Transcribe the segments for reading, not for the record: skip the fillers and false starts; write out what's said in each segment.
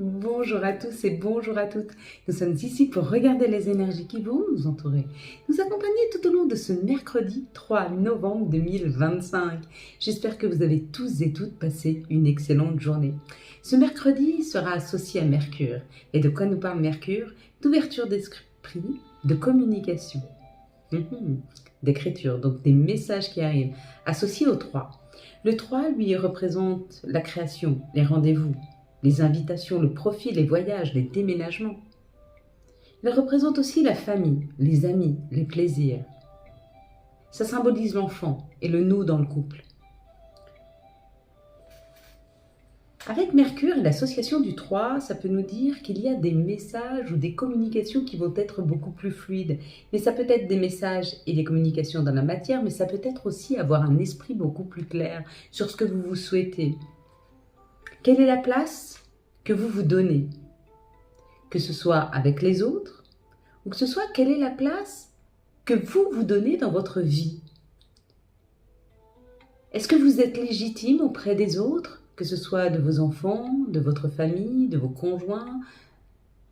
Bonjour à tous et bonjour à toutes. Nous sommes ici pour regarder les énergies qui vont nous entourer, nous accompagner tout au long de ce mercredi 3 novembre 2025. J'espère que vous avez tous et toutes passé une excellente journée. Ce mercredi sera associé à Mercure. Et de quoi nous parle Mercure? D'ouverture d'esprit, de communication, d'écriture, donc des messages qui arrivent, associés au 3. Le 3, lui, représente la création, les rendez-vous, les invitations, le profit, les voyages, les déménagements. Il représente aussi la famille, les amis, les plaisirs. Ça symbolise l'enfant et le nous dans le couple. Avec Mercure et l'association du 3, ça peut nous dire qu'il y a des messages ou des communications qui vont être beaucoup plus fluides. Mais ça peut être des messages et des communications dans la matière, mais ça peut être aussi avoir un esprit beaucoup plus clair sur ce que vous vous souhaitez. Quelle est la place que vous vous donnez? Que ce soit avec les autres, ou que ce soit quelle est la place que vous vous donnez dans votre vie? Est-ce que vous êtes légitime auprès des autres, que ce soit de vos enfants, de votre famille, de vos conjoints,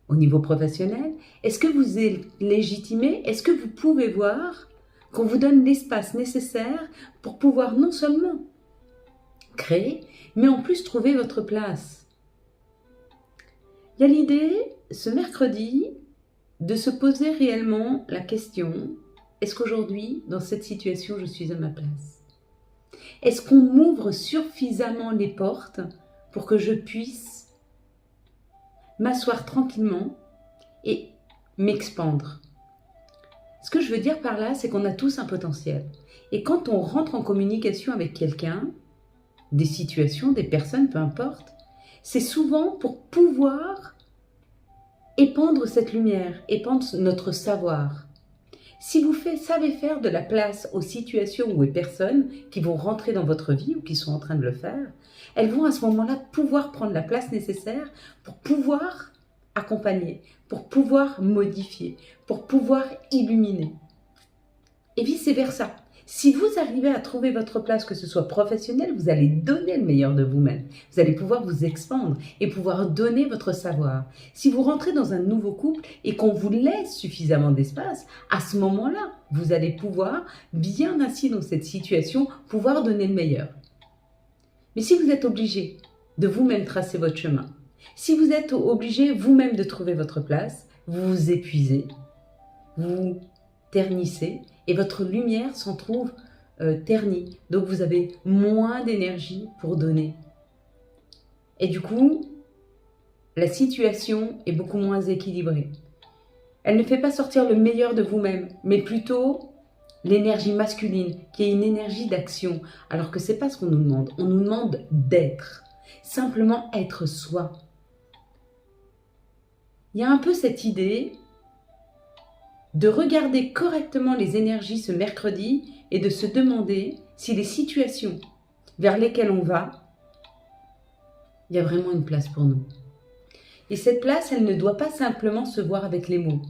au niveau professionnel? Est-ce que vous êtes légitimé? Est-ce que vous pouvez voir qu'on vous donne l'espace nécessaire pour pouvoir non seulement créer, mais en plus trouver votre place? Il y a l'idée, ce mercredi, de se poser réellement la question, est-ce qu'aujourd'hui, dans cette situation, je suis à ma place? Est-ce qu'on m'ouvre suffisamment les portes pour que je puisse m'asseoir tranquillement et m'expandre? Ce que je veux dire par là, c'est qu'on a tous un potentiel. Et quand on rentre en communication avec quelqu'un, des situations, des personnes, peu importe, c'est souvent pour pouvoir épandre cette lumière, épandre notre savoir. Si vous savez faire de la place aux situations ou aux personnes qui vont rentrer dans votre vie ou qui sont en train de le faire, elles vont à ce moment-là pouvoir prendre la place nécessaire pour pouvoir accompagner, pour pouvoir modifier, pour pouvoir illuminer. Et vice-versa. Si vous arrivez à trouver votre place, que ce soit professionnel, vous allez donner le meilleur de vous-même. Vous allez pouvoir vous expandre et pouvoir donner votre savoir. Si vous rentrez dans un nouveau couple et qu'on vous laisse suffisamment d'espace, à ce moment-là, vous allez pouvoir, bien assis dans cette situation, pouvoir donner le meilleur. Mais si vous êtes obligé de vous-même tracer votre chemin, si vous êtes obligé vous-même de trouver votre place, vous vous épuisez, vous ternissez, et votre lumière s'en trouve ternie. Donc vous avez moins d'énergie pour donner. Et du coup, la situation est beaucoup moins équilibrée. Elle ne fait pas sortir le meilleur de vous-même, mais plutôt l'énergie masculine, qui est une énergie d'action. Alors que ce n'est pas ce qu'on nous demande. On nous demande d'être. Simplement être soi. Il y a un peu cette idée de regarder correctement les énergies ce mercredi et de se demander si les situations vers lesquelles on va, il y a vraiment une place pour nous. Et cette place, elle ne doit pas simplement se voir avec les mots,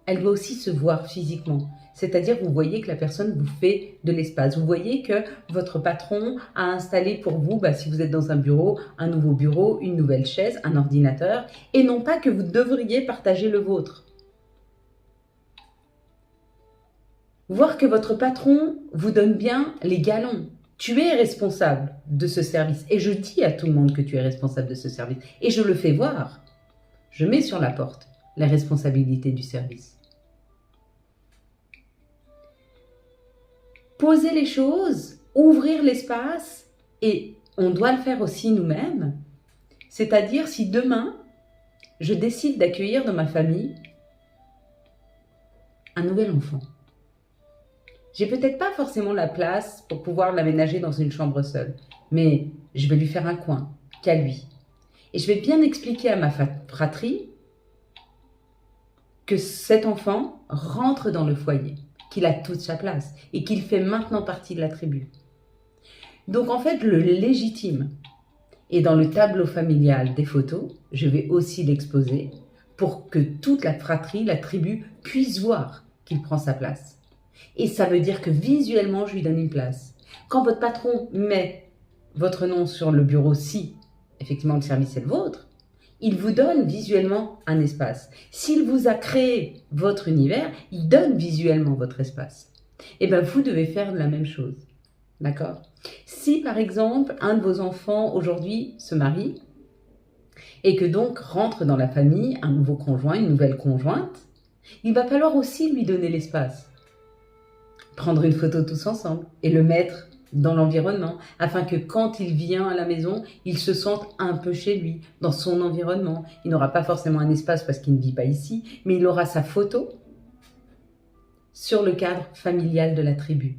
elle doit aussi se voir physiquement. C'est-à-dire, vous voyez que la personne vous fait de l'espace. Vous voyez que votre patron a installé pour vous, si vous êtes dans un bureau, un nouveau bureau, une nouvelle chaise, un ordinateur, et non pas que vous devriez partager le vôtre. Voir que votre patron vous donne bien les galons. Tu es responsable de ce service. Et je dis à tout le monde que tu es responsable de ce service. Et je le fais voir. Je mets sur la porte la responsabilité du service. Poser les choses, ouvrir l'espace, et on doit le faire aussi nous-mêmes. C'est-à-dire, si demain, je décide d'accueillir dans ma famille un nouvel enfant, j'ai peut-être pas forcément la place pour pouvoir l'aménager dans une chambre seule, mais je vais lui faire un coin qu'à lui. Et je vais bien expliquer à ma fratrie que cet enfant rentre dans le foyer, qu'il a toute sa place et qu'il fait maintenant partie de la tribu. Donc en fait, le légitime. Et dans le tableau familial des photos, je vais aussi l'exposer pour que toute la fratrie, la tribu, puisse voir qu'il prend sa place. Et ça veut dire que visuellement, je lui donne une place. Quand votre patron met votre nom sur le bureau, si effectivement le service est le vôtre, il vous donne visuellement un espace. S'il vous a créé votre univers, il donne visuellement votre espace. Et bien, vous devez faire la même chose. D'accord? Si, par exemple, un de vos enfants aujourd'hui se marie et que donc rentre dans la famille un nouveau conjoint, une nouvelle conjointe, il va falloir aussi lui donner l'espace. Prendre une photo tous ensemble et le mettre dans l'environnement, afin que quand il vient à la maison, il se sente un peu chez lui, dans son environnement. Il n'aura pas forcément un espace parce qu'il ne vit pas ici, mais il aura sa photo sur le cadre familial de la tribu.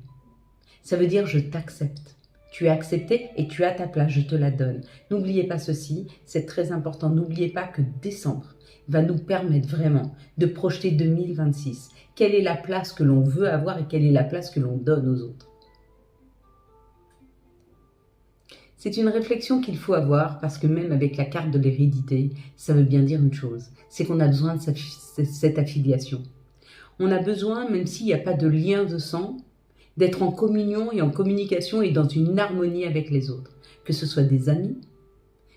Ça veut dire je t'accepte. Tu es accepté et tu as ta place, je te la donne. N'oubliez pas ceci, c'est très important. N'oubliez pas que décembre va nous permettre vraiment de projeter 2026. Quelle est la place que l'on veut avoir et quelle est la place que l'on donne aux autres? C'est une réflexion qu'il faut avoir parce que même avec la carte de l'hérédité, ça veut bien dire une chose, c'est qu'on a besoin de cette affiliation. On a besoin, même s'il n'y a pas de lien de sang, d'être en communion et en communication et dans une harmonie avec les autres. Que ce soit des amis,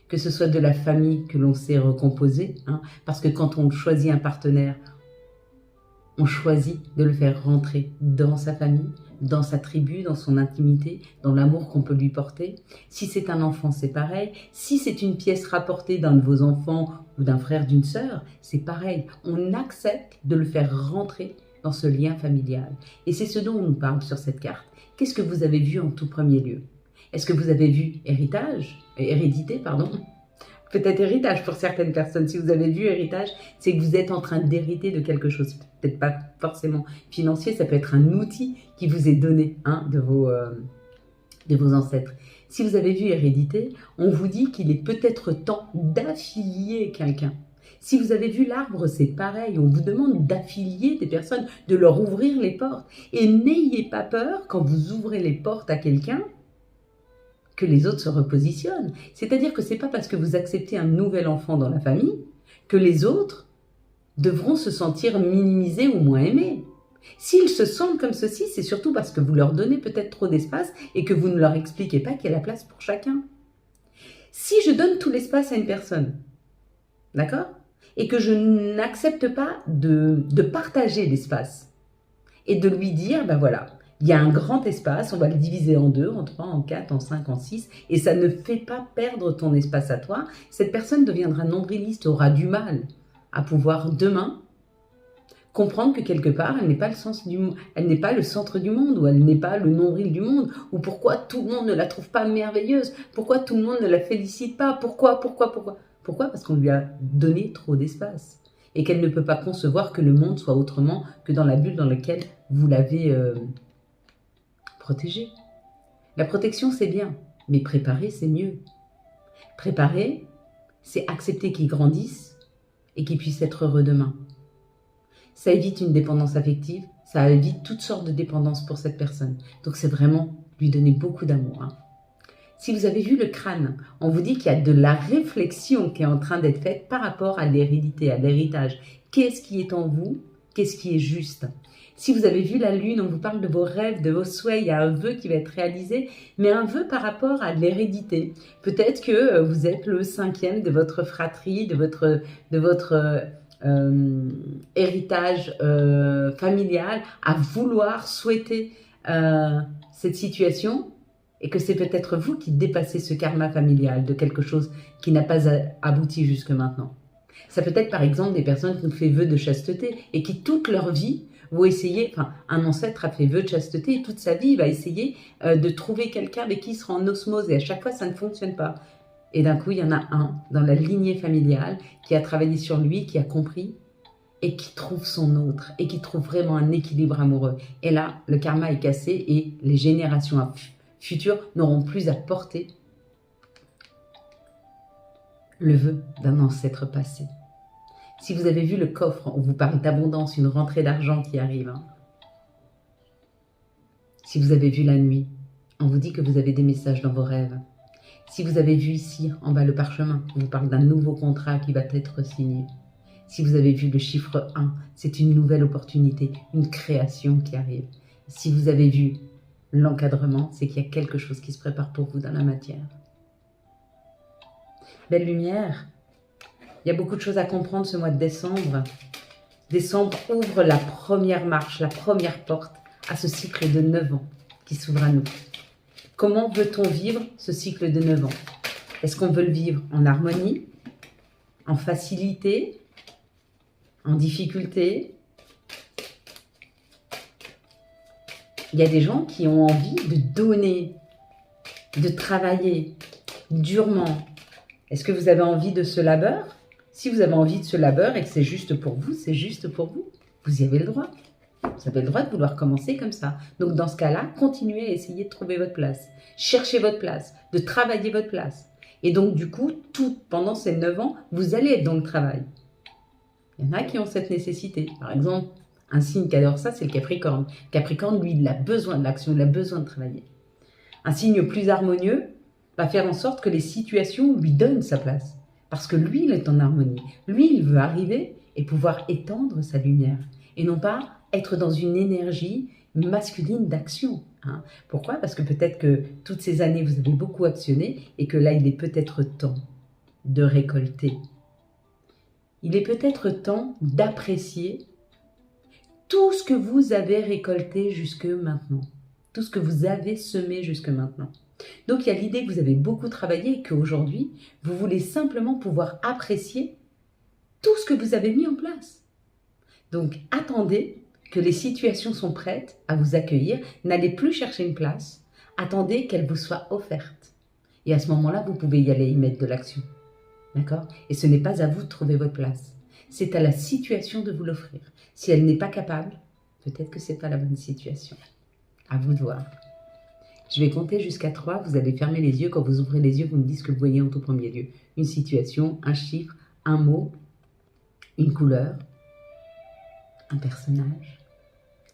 que ce soit de la famille que l'on sait recomposer, parce que quand on choisit un partenaire, on choisit de le faire rentrer dans sa famille, dans sa tribu, dans son intimité, dans l'amour qu'on peut lui porter. Si c'est un enfant, c'est pareil. Si c'est une pièce rapportée d'un de vos enfants ou d'un frère, d'une sœur, c'est pareil. On accepte de le faire rentrer dans ce lien familial. Et c'est ce dont on nous parle sur cette carte. Qu'est-ce que vous avez vu en tout premier lieu? Est-ce que vous avez vu hérédité, pardon? Peut-être héritage pour certaines personnes. Si vous avez vu héritage, c'est que vous êtes en train d'hériter de quelque chose. Peut-être pas forcément financier, ça peut être un outil qui vous est donné de vos ancêtres. Si vous avez vu hérédité, on vous dit qu'il est peut-être temps d'affilier quelqu'un. Si vous avez vu l'arbre, c'est pareil. On vous demande d'affilier des personnes, de leur ouvrir les portes. Et n'ayez pas peur quand vous ouvrez les portes à quelqu'un que les autres se repositionnent. C'est-à-dire que ce n'est pas parce que vous acceptez un nouvel enfant dans la famille que les autres devront se sentir minimisés ou moins aimés. S'ils se sentent comme ceci, c'est surtout parce que vous leur donnez peut-être trop d'espace et que vous ne leur expliquez pas qu'il y a la place pour chacun. Si je donne tout l'espace à une personne, d'accord, et que je n'accepte pas de partager l'espace et de lui dire, ben voilà, il y a un grand espace, on va le diviser en 2, en 3, en 4, en 5, en 6, et ça ne fait pas perdre ton espace à toi. Cette personne deviendra nombriliste, aura du mal à pouvoir demain comprendre que quelque part, elle n'est pas elle n'est pas le centre du monde, ou elle n'est pas le nombril du monde, ou pourquoi tout le monde ne la trouve pas merveilleuse, pourquoi tout le monde ne la félicite pas, pourquoi? Pourquoi? Parce qu'on lui a donné trop d'espace, et qu'elle ne peut pas concevoir que le monde soit autrement que dans la bulle dans laquelle vous l'avez protégée. La protection, c'est bien, mais préparer, c'est mieux. Préparer, c'est accepter qu'il grandisse et qu'il puisse être heureux demain. Ça évite une dépendance affective, ça évite toutes sortes de dépendances pour cette personne. Donc c'est vraiment lui donner beaucoup d'amour. Si vous avez vu le crâne, on vous dit qu'il y a de la réflexion qui est en train d'être faite par rapport à l'hérédité, à l'héritage. Qu'est-ce qui est en vous? Qu'est-ce qui est juste? Si vous avez vu la lune, on vous parle de vos rêves, de vos souhaits, il y a un vœu qui va être réalisé, mais un vœu par rapport à l'hérédité. Peut-être que vous êtes le 5e de votre fratrie, de votre héritage familial, à vouloir souhaiter cette situation, et que c'est peut-être vous qui dépassez ce karma familial de quelque chose qui n'a pas abouti jusque maintenant. Ça peut être par exemple des personnes qui ont fait vœu de chasteté et qui toute leur vie vont essayer, un ancêtre a fait vœu de chasteté et toute sa vie il va essayer de trouver quelqu'un avec qui il sera en osmose, et à chaque fois ça ne fonctionne pas. Et d'un coup il y en a un dans la lignée familiale qui a travaillé sur lui, qui a compris et qui trouve son autre et qui trouve vraiment un équilibre amoureux. Et là le karma est cassé et les générations futures n'auront plus à porter le vœu d'un ancêtre passé. Si vous avez vu le coffre, on vous parle d'abondance, une rentrée d'argent qui arrive. Si vous avez vu la nuit, on vous dit que vous avez des messages dans vos rêves. Si vous avez vu ici, en bas, le parchemin, on vous parle d'un nouveau contrat qui va être signé. Si vous avez vu le chiffre 1, c'est une nouvelle opportunité, une création qui arrive. Si vous avez vu l'encadrement, c'est qu'il y a quelque chose qui se prépare pour vous dans la matière. Belle lumière, Il y a beaucoup de choses à comprendre ce mois de décembre. Décembre ouvre la première marche, la première porte à ce cycle de 9 ans qui s'ouvre à nous. Comment veut-on vivre ce cycle de 9 ans? Est-ce qu'on veut le vivre en harmonie, en facilité, en difficulté? Il y a des gens qui ont envie de donner, de travailler durement. Est-ce que vous avez envie de ce labeur? Si vous avez envie de ce labeur et que c'est juste pour vous, c'est juste pour vous. Vous y avez le droit. Vous avez le droit de vouloir commencer comme ça. Donc dans ce cas-là, continuez à essayer de trouver votre place. Cherchez votre place, de travailler votre place. Et donc du coup, pendant ces 9 ans, vous allez être dans le travail. Il y en a qui ont cette nécessité. Par exemple, un signe qui adore ça, c'est le Capricorne. Capricorne, lui, il a besoin de l'action, il a besoin de travailler. Un signe plus harmonieux va faire en sorte que les situations lui donnent sa place. Parce que lui, il est en harmonie. Lui, il veut arriver et pouvoir étendre sa lumière. Et non pas être dans une énergie masculine d'action. Pourquoi? Parce que peut-être que toutes ces années, vous avez beaucoup actionné et que là, il est peut-être temps de récolter. Il est peut-être temps d'apprécier tout ce que vous avez récolté jusque maintenant. Tout ce que vous avez semé jusque maintenant. Donc, il y a l'idée que vous avez beaucoup travaillé et qu'aujourd'hui, vous voulez simplement pouvoir apprécier tout ce que vous avez mis en place. Donc, attendez que les situations sont prêtes à vous accueillir. N'allez plus chercher une place. Attendez qu'elle vous soit offerte. Et à ce moment-là, vous pouvez y aller y mettre de l'action. D'accord? Et ce n'est pas à vous de trouver votre place. C'est à la situation de vous l'offrir. Si elle n'est pas capable, peut-être que ce n'est pas la bonne situation. À vous de voir. Je vais compter jusqu'à 3. Vous allez fermer les yeux. Quand vous ouvrez les yeux, vous me dites ce que vous voyez en tout premier lieu. Une situation, un chiffre, un mot, une couleur, un personnage.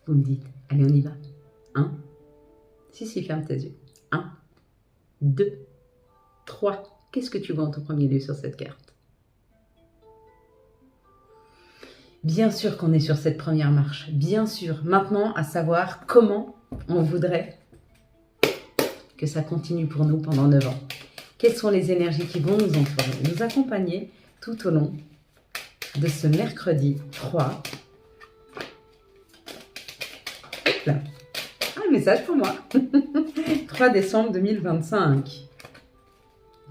Vous me dites, allez, on y va. 1. Si, ferme tes yeux. 1, 2, 3. Qu'est-ce que tu vois en tout premier lieu sur cette carte? Bien sûr qu'on est sur cette première marche. Bien sûr. Maintenant, à savoir comment on voudrait que ça continue pour nous pendant 9 ans. Quelles sont les énergies qui vont nous entourer, nous accompagner tout au long de ce mercredi 3. Hop là. Un message pour moi. 3 décembre 2025.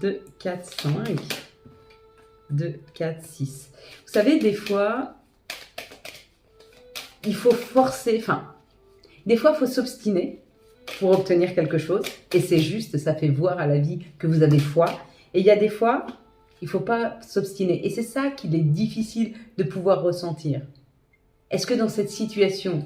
2, 4, 5. 2, 4, 6. Vous savez, des fois, il faut forcer, des fois, il faut s'obstiner pour obtenir quelque chose. Et c'est juste, ça fait voir à la vie que vous avez foi. Et il y a des fois, il ne faut pas s'obstiner. Et c'est ça qu'il est difficile de pouvoir ressentir. Est-ce que dans cette situation,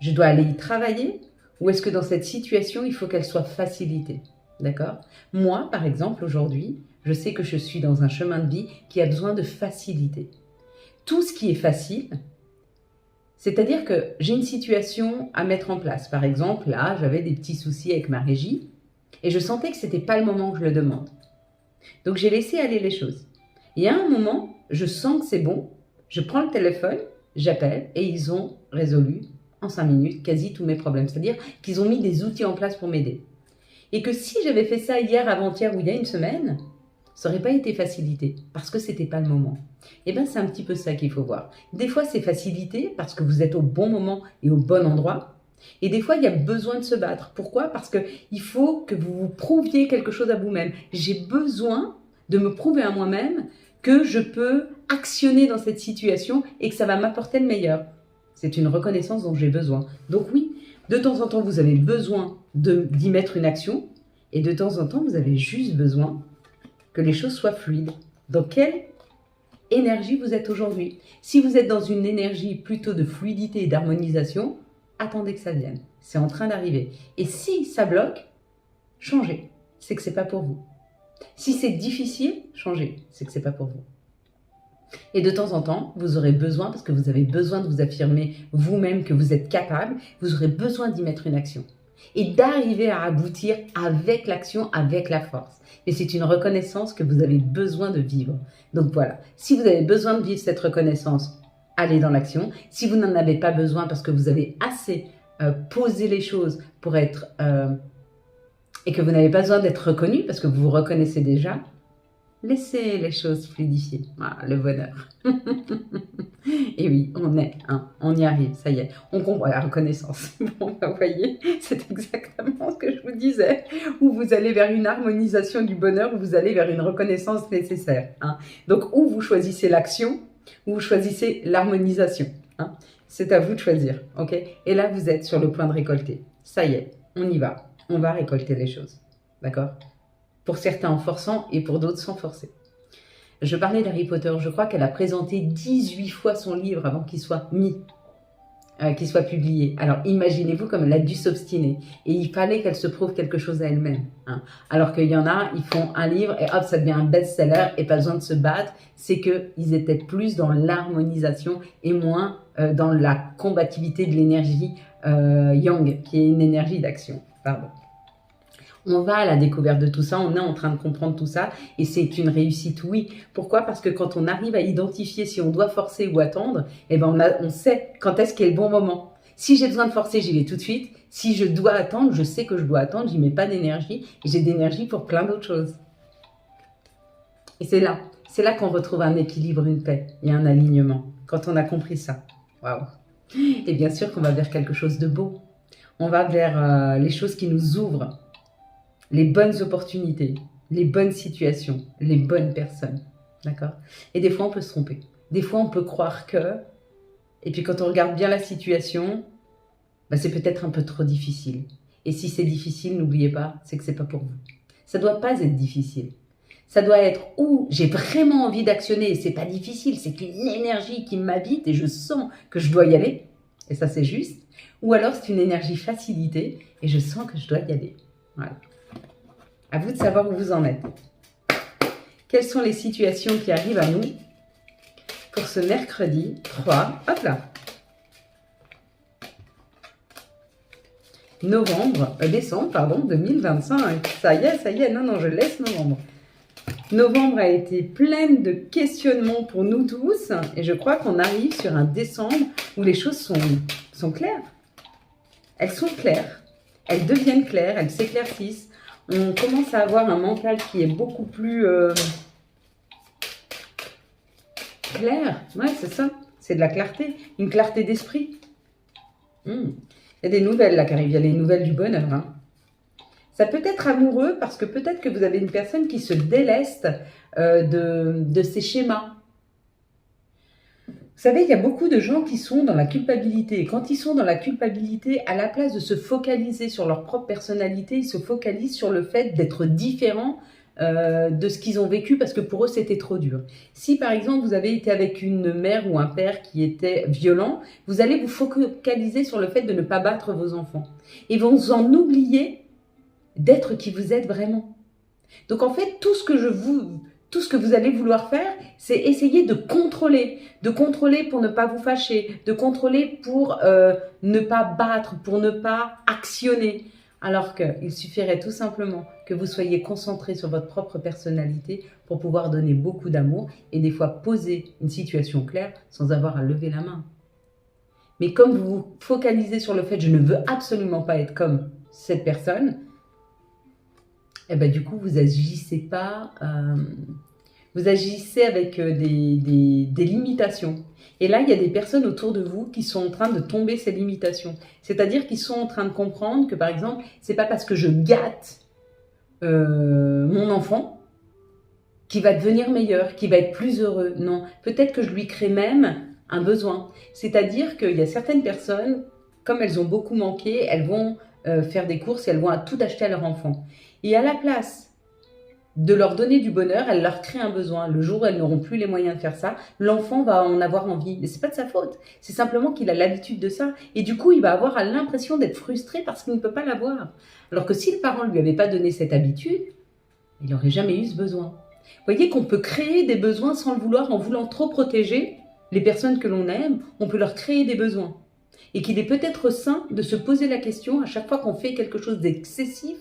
je dois aller y travailler? Ou est-ce que dans cette situation, il faut qu'elle soit facilitée? D'accord? Moi, par exemple, aujourd'hui, je sais que je suis dans un chemin de vie qui a besoin de facilité. Tout ce qui est facile, c'est-à-dire que j'ai une situation à mettre en place. Par exemple, là, j'avais des petits soucis avec ma régie et je sentais que ce n'était pas le moment que je le demande. Donc, j'ai laissé aller les choses. Et à un moment, je sens que c'est bon, je prends le téléphone, j'appelle et ils ont résolu en 5 minutes quasi tous mes problèmes. C'est-à-dire qu'ils ont mis des outils en place pour m'aider. Et que si j'avais fait ça hier, avant-hier ou il y a une semaine, ça n'aurait pas été facilité parce que ce n'était pas le moment. Et bien, c'est un petit peu ça qu'il faut voir. Des fois, c'est facilité parce que vous êtes au bon moment et au bon endroit. Et des fois, il y a besoin de se battre. Pourquoi? Parce qu'il faut que vous vous prouviez quelque chose à vous-même. J'ai besoin de me prouver à moi-même que je peux actionner dans cette situation et que ça va m'apporter le meilleur. C'est une reconnaissance dont j'ai besoin. Donc oui, de temps en temps, vous avez besoin d'y mettre une action et de temps en temps, vous avez juste besoin que les choses soient fluides. Dans quelle énergie vous êtes aujourd'hui? Si vous êtes dans une énergie plutôt de fluidité et d'harmonisation, attendez que ça vienne. C'est en train d'arriver. Et si ça bloque, changez. C'est que ce n'est pas pour vous. Si c'est difficile, changez. C'est que ce n'est pas pour vous. Et de temps en temps, vous aurez besoin, parce que vous avez besoin de vous affirmer vous-même que vous êtes capable, vous aurez besoin d'y mettre une action. Et d'arriver à aboutir avec l'action, avec la force. Et c'est une reconnaissance que vous avez besoin de vivre. Donc voilà, si vous avez besoin de vivre cette reconnaissance, allez dans l'action. Si vous n'en avez pas besoin parce que vous avez assez posé les choses pour être... et que vous n'avez pas besoin d'être reconnu parce que vous vous reconnaissez déjà, Laissez les choses fluidifier. Voilà, le bonheur. Et oui, on y arrive, ça y est. On comprend la reconnaissance. Bon, vous voyez, c'est exactement ce que je vous disais. Où vous allez vers une harmonisation du bonheur, ou vous allez vers une reconnaissance nécessaire. Donc, ou vous choisissez l'action, ou vous choisissez l'harmonisation. C'est à vous de choisir, ok? Et là, vous êtes sur le point de récolter. Ça y est, on y va. On va récolter les choses, d'accord? Pour certains en forçant et pour d'autres sans forcer. Je parlais d'Harry Potter, je crois qu'elle a présenté 18 fois son livre avant qu'il soit qu'il soit publié. Alors imaginez-vous comme elle a dû s'obstiner. Et il fallait qu'elle se prouve quelque chose à elle-même. Alors qu'il y en a, ils font un livre et hop, ça devient un best-seller et pas besoin de se battre. C'est qu'ils étaient plus dans l'harmonisation et moins dans la combativité de l'énergie yang, qui est une énergie d'action. Pardon. On va à la découverte de tout ça, on est en train de comprendre tout ça et c'est une réussite, oui. Pourquoi? Parce que quand on arrive à identifier si on doit forcer ou attendre, eh ben on sait quand est-ce qu'est le bon moment. Si j'ai besoin de forcer, j'y vais tout de suite. Si je dois attendre, je sais que je dois attendre, j'y mets pas d'énergie et j'ai d'énergie pour plein d'autres choses. Et c'est là qu'on retrouve un équilibre, une paix et un alignement, quand on a compris ça. Waouh! Et bien sûr qu'on va vers quelque chose de beau. On va vers les choses qui nous ouvrent. Les bonnes opportunités, les bonnes situations, les bonnes personnes, d'accord? Et des fois, on peut se tromper. Des fois, on peut croire que... Et puis, quand on regarde bien la situation, c'est peut-être un peu trop difficile. Et si c'est difficile, n'oubliez pas, c'est que c'est pas pour vous. Ça doit pas être difficile. Ça doit être où j'ai vraiment envie d'actionner et c'est pas difficile, c'est qu'une énergie qui m'habite et je sens que je dois y aller. Et ça, c'est juste. Ou alors, c'est une énergie facilitée et je sens que je dois y aller. Voilà. À vous de savoir où vous en êtes. Quelles sont les situations qui arrivent à nous pour ce mercredi 3, hop là, décembre, pardon, 2025. Ça y est, non, je laisse novembre. Novembre a été pleine de questionnements pour nous tous et je crois qu'on arrive sur un décembre où les choses sont claires. Elles sont claires, elles deviennent claires, elles s'éclaircissent. On commence à avoir un mental qui est beaucoup plus clair. Ouais, c'est ça. C'est de la clarté, une clarté d'esprit. Il y a des nouvelles là qui arrivent, il y a les nouvelles du bonheur. Ça peut être amoureux parce que peut-être que vous avez une personne qui se déleste de ses schémas. Vous savez, il y a beaucoup de gens qui sont dans la culpabilité. Et quand ils sont dans la culpabilité, à la place de se focaliser sur leur propre personnalité, ils se focalisent sur le fait d'être différents de ce qu'ils ont vécu parce que pour eux, c'était trop dur. Si, par exemple, vous avez été avec une mère ou un père qui était violent, vous allez vous focaliser sur le fait de ne pas battre vos enfants. Et vous en oubliez d'être qui vous êtes vraiment. Donc, en fait, tout ce que vous allez vouloir faire, c'est essayer de contrôler pour ne pas vous fâcher, de contrôler pour ne pas battre, pour ne pas actionner. Alors qu'il suffirait tout simplement que vous soyez concentré sur votre propre personnalité pour pouvoir donner beaucoup d'amour et des fois poser une situation claire sans avoir à lever la main. Mais comme vous vous focalisez sur le fait « je ne veux absolument pas être comme cette personne », et ben du coup, vous agissez pas, vous agissez avec des limitations. Et là, il y a des personnes autour de vous qui sont en train de tomber ces limitations. C'est-à-dire qu'ils sont en train de comprendre que, par exemple, c'est pas parce que je gâte mon enfant qu'il va devenir meilleur, qu'il va être plus heureux. Non, peut-être que je lui crée même un besoin. C'est-à-dire qu'il y a certaines personnes, comme elles ont beaucoup manqué, elles vont faire des courses et elles vont tout acheter à leur enfant. Et à la place de leur donner du bonheur, elles leur créent un besoin. Le jour où elles n'auront plus les moyens de faire ça, l'enfant va en avoir envie. Mais c'est pas de sa faute. C'est simplement qu'il a l'habitude de ça. Et du coup, il va avoir l'impression d'être frustré parce qu'il ne peut pas l'avoir. Alors que si le parent ne lui avait pas donné cette habitude, il n'aurait jamais eu ce besoin. Vous voyez qu'on peut créer des besoins sans le vouloir, en voulant trop protéger les personnes que l'on aime. On peut leur créer des besoins. Et qu'il est peut-être sain de se poser la question à chaque fois qu'on fait quelque chose d'excessif.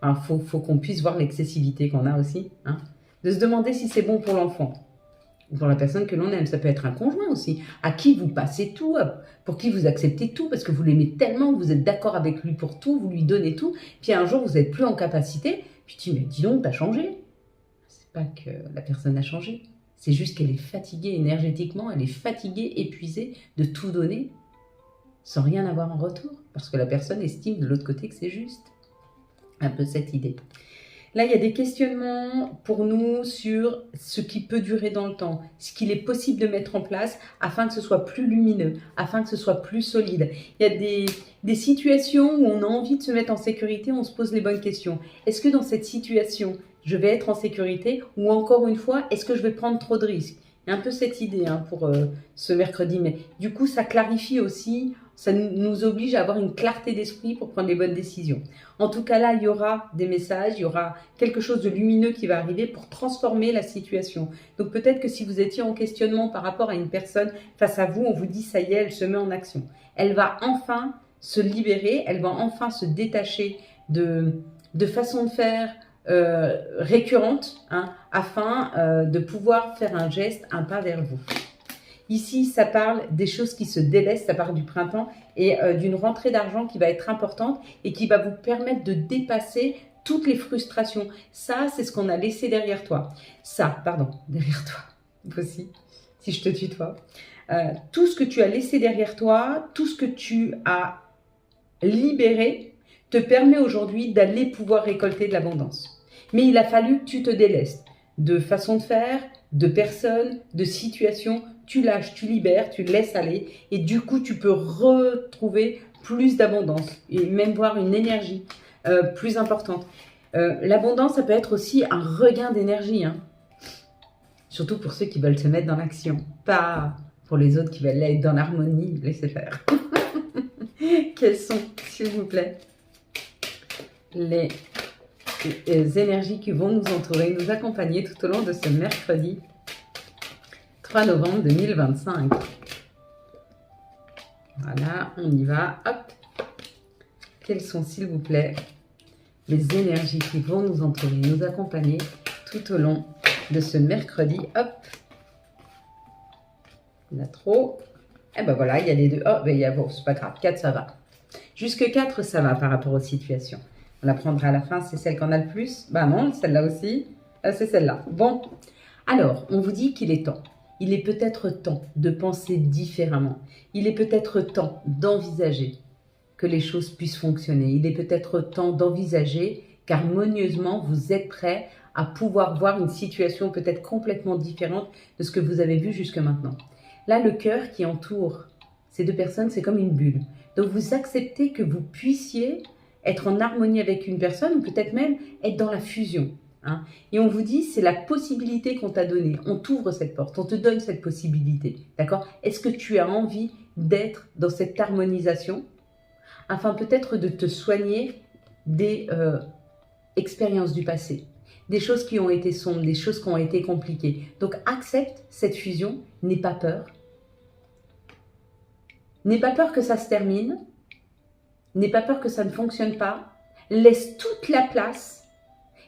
Il faut qu'on puisse voir l'excessivité qu'on a aussi. De se demander si c'est bon pour l'enfant. Ou pour la personne que l'on aime. Ça peut être un conjoint aussi. À qui vous passez tout. Pour qui vous acceptez tout. Parce que vous l'aimez tellement. Vous êtes d'accord avec lui pour tout. Vous lui donnez tout. Puis un jour, vous n'êtes plus en capacité. Puis tu me dis donc, t'as changé. pas que la personne a changé. C'est juste qu'elle est fatiguée énergétiquement, elle est fatiguée, épuisée de tout donner sans rien avoir en retour. Parce que la personne estime de l'autre côté que c'est juste. Un peu cette idée. Là, il y a des questionnements pour nous sur ce qui peut durer dans le temps, ce qu'il est possible de mettre en place afin que ce soit plus lumineux, afin que ce soit plus solide. Il y a des situations où on a envie de se mettre en sécurité, on se pose les bonnes questions. Est-ce que dans cette situation, je vais être en sécurité ou encore une fois, est-ce que je vais prendre trop de risques? Il y a un peu cette idée pour ce mercredi, mais du coup, ça clarifie aussi, ça nous oblige à avoir une clarté d'esprit pour prendre les bonnes décisions. En tout cas, là, il y aura des messages, il y aura quelque chose de lumineux qui va arriver pour transformer la situation. Donc peut-être que si vous étiez en questionnement par rapport à une personne face à vous, on vous dit ça y est, elle se met en action. Elle va enfin se libérer, elle va enfin se détacher de façons de faire récurrentes afin de pouvoir faire un geste, un pas vers vous. Ici, ça parle des choses qui se délaissent, ça parle du printemps et d'une rentrée d'argent qui va être importante et qui va vous permettre de dépasser toutes les frustrations. Ça, c'est ce qu'on a laissé derrière toi. Derrière toi aussi, si je te tutoie. Tout ce que tu as laissé derrière toi, tout ce que tu as libéré, te permet aujourd'hui d'aller pouvoir récolter de l'abondance. Mais il a fallu que tu te délestes de façon de faire, de personnes, de situations. Tu lâches, tu libères, tu laisses aller et du coup, tu peux retrouver plus d'abondance et même voir une énergie plus importante. L'abondance, ça peut être aussi un regain d'énergie, surtout pour ceux qui veulent se mettre dans l'action, pas pour les autres qui veulent être dans l'harmonie, laissez faire. Quelles sont, s'il vous plaît, les énergies qui vont nous entourer, nous accompagner tout au long de ce mercredi 3 novembre 2025. Voilà, on y va. Hop. Quelles sont, s'il vous plaît, les énergies qui vont nous entourer, nous accompagner tout au long de ce mercredi. Hop. Il y en a trop. Et ben voilà, il y a les deux. Oh, ben bon, c'est pas grave. 4, ça va. Jusque 4, ça va par rapport aux situations. On la prendra à la fin, c'est celle qu'on a le plus. Bah non, celle-là aussi. C'est celle-là. Bon. Alors, on vous dit qu'il est temps. Il est peut-être temps de penser différemment. Il est peut-être temps d'envisager que les choses puissent fonctionner. Il est peut-être temps d'envisager qu'harmonieusement, vous êtes prêt à pouvoir voir une situation peut-être complètement différente de ce que vous avez vu jusque maintenant. Là, le cœur qui entoure ces deux personnes, c'est comme une bulle. Donc, vous acceptez que vous puissiez être en harmonie avec une personne ou peut-être même être dans la fusion. Et on vous dit, c'est la possibilité qu'on t'a donnée. On t'ouvre cette porte, on te donne cette possibilité. D'accord? Est-ce que tu as envie d'être dans cette harmonisation afin peut-être de te soigner des expériences du passé, des choses qui ont été sombres, des choses qui ont été compliquées. Donc accepte cette fusion, n'aie pas peur. N'aie pas peur que ça se termine, n'aie pas peur que ça ne fonctionne pas. Laisse toute la place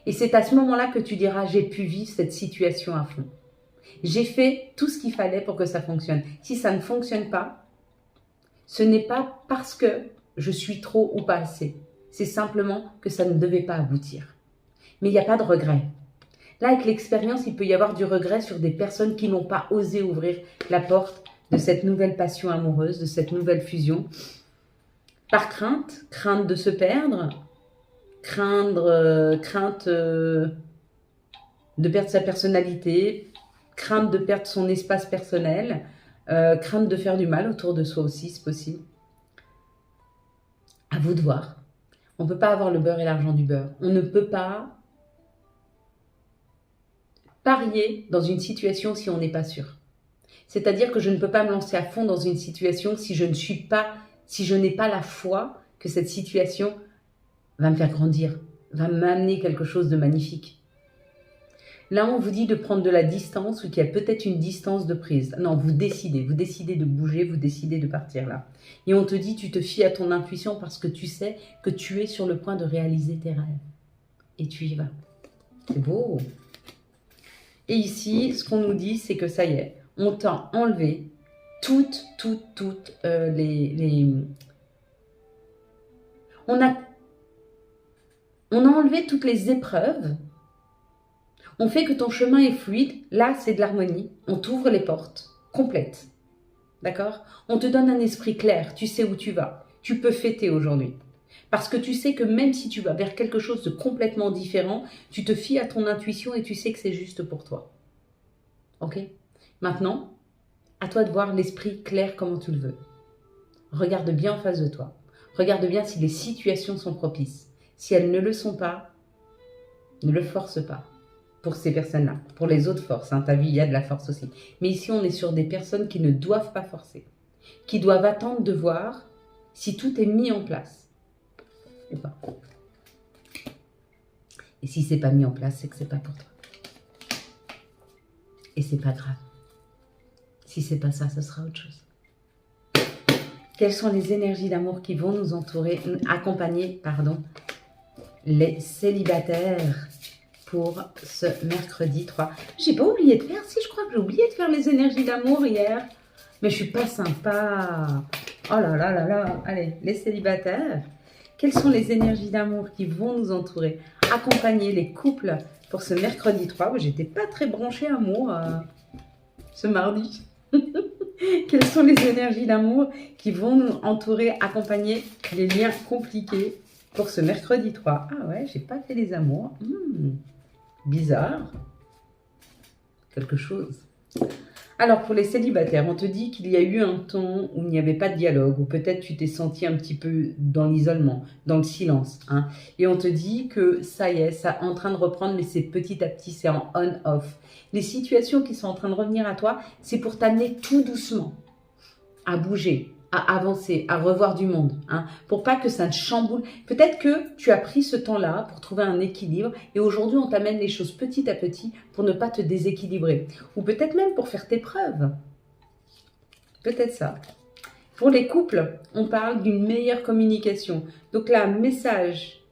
et c'est à ce moment-là que tu diras, j'ai pu vivre cette situation à fond. J'ai fait tout ce qu'il fallait pour que ça fonctionne. Si ça ne fonctionne pas, ce n'est pas parce que je suis trop ou pas assez. C'est simplement que ça ne devait pas aboutir. Mais il n'y a pas de regret. Là, avec l'expérience, il peut y avoir du regret sur des personnes qui n'ont pas osé ouvrir la porte de cette nouvelle passion amoureuse, de cette nouvelle fusion. Par crainte, crainte de se perdre, crainte de perdre sa personnalité, crainte de perdre son espace personnel, crainte de faire du mal autour de soi aussi, c'est possible. À vous de voir. On ne peut pas avoir le beurre et l'argent du beurre. On ne peut pas parier dans une situation si on n'est pas sûr. C'est-à-dire que je ne peux pas me lancer à fond dans une situation si je n'ai pas la foi que cette situation va me faire grandir, va m'amener quelque chose de magnifique. Là, on vous dit de prendre de la distance ou qu'il y a peut-être une distance de prise. Non, vous décidez de bouger, vous décidez de partir là. Et on te dit, tu te fies à ton intuition parce que tu sais que tu es sur le point de réaliser tes rêves. Et tu y vas. C'est beau. Et ici, ce qu'on nous dit, c'est que ça y est, on t'a enlevé toutes les... On a enlevé toutes les épreuves On fait que ton chemin est fluide. Là, c'est de l'harmonie. On t'ouvre les portes complètes. D'accord? On te donne un esprit clair. Tu sais où tu vas. Tu peux fêter aujourd'hui. Parce que tu sais que même si tu vas vers quelque chose de complètement différent, tu te fies à ton intuition et tu sais que c'est juste pour toi. Ok? Maintenant, à toi de voir l'esprit clair comment tu le veux. Regarde bien en face de toi. Regarde bien si les situations sont propices. Si elles ne le sont pas, ne le force pas. Pour ces personnes-là. Pour les autres, force. Hein. Ta vie, il y a de la force aussi. Mais ici, on est sur des personnes qui ne doivent pas forcer. Qui doivent attendre de voir si tout est mis en place. Ou pas. Et si c'est pas mis en place, c'est que c'est pas pour toi. Et c'est pas grave. Si c'est pas ça, ce sera autre chose. Quelles sont les énergies d'amour qui vont nous entourer, accompagner, les célibataires pour ce mercredi 3. J'ai pas oublié de faire, si je crois que j'ai oublié de faire les énergies d'amour hier. Mais je suis pas sympa. Oh là là là là. Allez, les célibataires. Quelles sont les énergies d'amour qui vont nous entourer, accompagner les couples pour ce mercredi 3. J'étais pas très branchée amour ce mardi. Quelles sont les énergies d'amour qui vont nous entourer, accompagner les liens compliqués pour ce mercredi 3. Ah ouais, j'ai pas fait les amours. Bizarre. Quelque chose. Alors, pour les célibataires, on te dit qu'il y a eu un temps où il n'y avait pas de dialogue, ou peut-être tu t'es senti un petit peu dans l'isolement, dans le silence. Hein, et on te dit que ça y est, ça est en train de reprendre, mais c'est petit à petit, c'est en on-off. Les situations qui sont en train de revenir à toi, c'est pour t'amener tout doucement à bouger, à avancer, à revoir du monde, hein, pour pas que ça ne chamboule. Peut-être que tu as pris ce temps-là pour trouver un équilibre et aujourd'hui on t'amène les choses petit à petit pour ne pas te déséquilibrer. Ou peut-être même pour faire tes preuves. Peut-être ça. Pour les couples, on parle d'une meilleure communication. Donc là, message.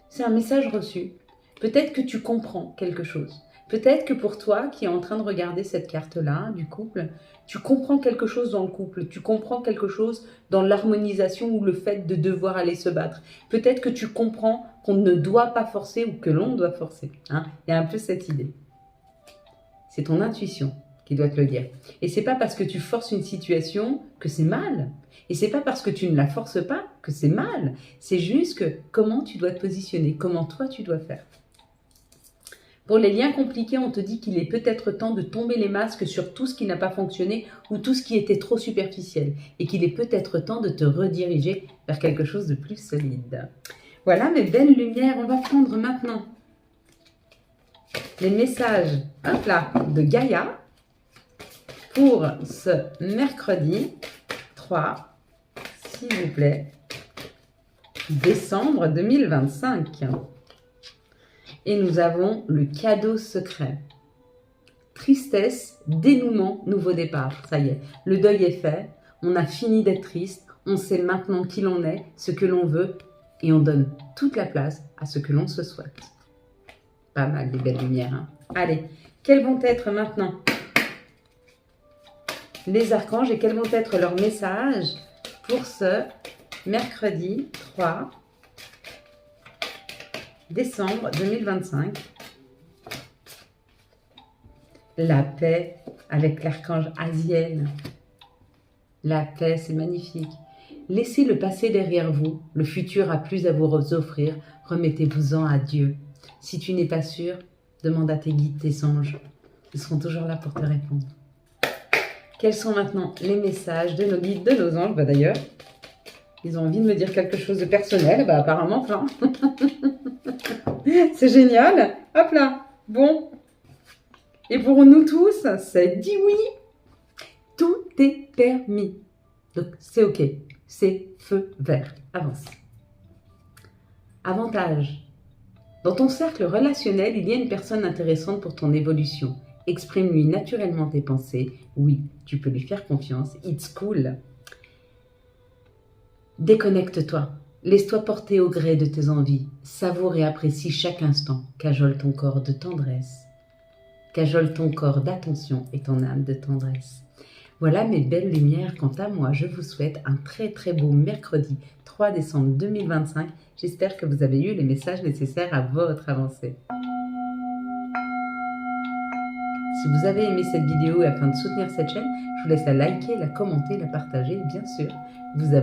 C'est un message reçu. Peut-être que tu comprends quelque chose. Peut-être que pour toi, qui est en train de regarder cette carte-là, du couple, tu comprends quelque chose dans le couple, tu comprends quelque chose dans l'harmonisation ou le fait de devoir aller se battre. Peut-être que tu comprends qu'on ne doit pas forcer ou que l'on doit forcer. Hein. Il y a un peu cette idée. C'est ton intuition qui doit te le dire. Et c'est pas parce que tu forces une situation que c'est mal. Et c'est pas parce que tu ne la forces pas que c'est mal. C'est juste que comment tu dois te positionner, comment toi tu dois faire. Pour les liens compliqués, on te dit qu'il est peut-être temps de tomber les masques sur tout ce qui n'a pas fonctionné ou tout ce qui était trop superficiel et qu'il est peut-être temps de te rediriger vers quelque chose de plus solide. Voilà mes belles lumières, on va prendre maintenant les messages de Gaïa pour ce mercredi 3, s'il vous plaît, décembre 2025. Et nous avons le cadeau secret. Tristesse, dénouement, nouveau départ. Ça y est, le deuil est fait. On a fini d'être triste. On sait maintenant qui l'on est, ce que l'on veut. Et on donne toute la place à ce que l'on se souhaite. Pas mal, les belles lumières. Hein. Allez, quels vont être maintenant les archanges et quels vont être leurs messages pour ce mercredi 3 décembre 2025. La paix avec l'archange Aziel. La paix, c'est magnifique. Laissez le passé derrière vous. Le futur a plus à vous offrir. Remettez-vous-en à Dieu. Si tu n'es pas sûr, demande à tes guides, tes anges. Ils seront toujours là pour te répondre. Quels sont maintenant les messages de nos guides, de nos anges? D'ailleurs, ils ont envie de me dire quelque chose de personnel. Apparemment, plein. C'est génial. Hop là. Bon. Et pour nous tous, c'est dit oui. Tout est permis. Donc, c'est OK. C'est feu vert. Avance. Avantage. Dans ton cercle relationnel, il y a une personne intéressante pour ton évolution. Exprime-lui naturellement tes pensées. Oui, tu peux lui faire confiance. It's cool. Déconnecte-toi. Laisse-toi porter au gré de tes envies. Savoure et apprécie chaque instant. Cajole ton corps de tendresse. Cajole ton corps d'attention et ton âme de tendresse. Voilà mes belles lumières, quant à moi, je vous souhaite un très très beau mercredi 3 décembre 2025. J'espère que vous avez eu les messages nécessaires à votre avancée. Si vous avez aimé cette vidéo et afin de soutenir cette chaîne, je vous laisse la liker, la commenter, la partager et bien sûr vous abonner.